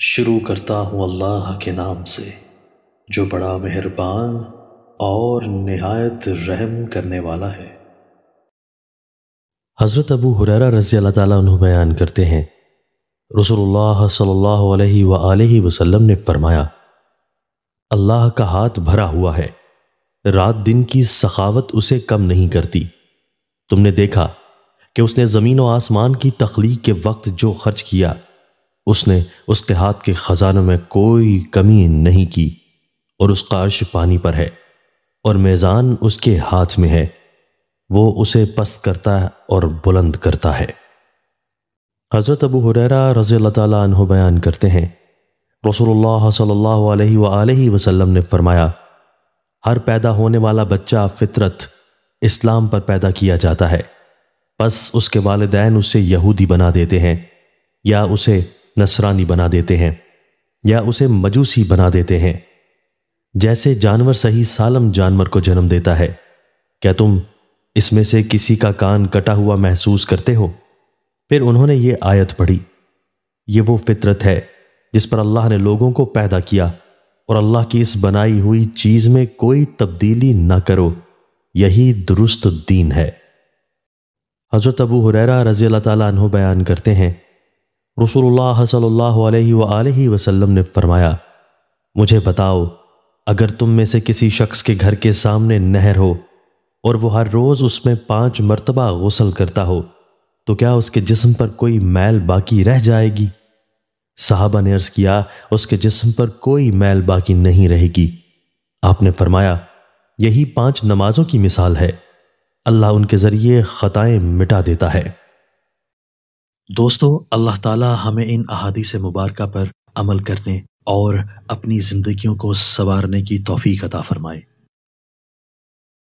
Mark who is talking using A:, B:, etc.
A: شروع کرتا ہوں اللہ کے نام سے جو بڑا مہربان اور نہایت رحم کرنے والا ہے۔
B: حضرت ابو ہریرہ رضی اللہ تعالیٰ عنہ بیان کرتے ہیں، رسول اللہ صلی اللہ علیہ وآلہ وسلم نے فرمایا، اللہ کا ہاتھ بھرا ہوا ہے، رات دن کی سخاوت اسے کم نہیں کرتی۔ تم نے دیکھا کہ اس نے زمین و آسمان کی تخلیق کے وقت جو خرچ کیا، اس نے اس کے ہاتھ کے خزانوں میں کوئی کمی نہیں کی، اور اس کا عرش پانی پر ہے اور میزان اس کے ہاتھ میں ہے، وہ اسے پست کرتا ہے اور بلند کرتا ہے۔ حضرت ابو ہریرہ رضی اللہ تعالیٰ عنہ بیان کرتے ہیں، رسول اللہ صلی اللہ علیہ وآلہ وسلم نے فرمایا، ہر پیدا ہونے والا بچہ فطرت اسلام پر پیدا کیا جاتا ہے، پس اس کے والدین اسے یہودی بنا دیتے ہیں، یا اسے نصرانی بنا دیتے ہیں، یا اسے مجوسی بنا دیتے ہیں۔ جیسے جانور صحیح سالم جانور کو جنم دیتا ہے، کیا تم اس میں سے کسی کا کان کٹا ہوا محسوس کرتے ہو؟ پھر انہوں نے یہ آیت پڑھی، یہ وہ فطرت ہے جس پر اللہ نے لوگوں کو پیدا کیا، اور اللہ کی اس بنائی ہوئی چیز میں کوئی تبدیلی نہ کرو، یہی درست دین ہے۔ حضرت ابو ہریرہ رضی اللہ تعالیٰ عنہ بیان کرتے ہیں، رسول اللہ صلی اللہ علیہ وآلہ وسلم نے فرمایا، مجھے بتاؤ، اگر تم میں سے کسی شخص کے گھر کے سامنے نہر ہو اور وہ ہر روز اس میں 5 مرتبہ غسل کرتا ہو، تو کیا اس کے جسم پر کوئی میل باقی رہ جائے گی؟ صحابہ نے عرض کیا، اس کے جسم پر کوئی میل باقی نہیں رہے گی۔ آپ نے فرمایا، یہی 5 نمازوں کی مثال ہے، اللہ ان کے ذریعے خطائیں مٹا دیتا ہے۔
A: دوستو، اللہ تعالی ہمیں ان احادیث مبارکہ پر عمل کرنے اور اپنی زندگیوں کو سنوارنے کی توفیق عطا فرمائے۔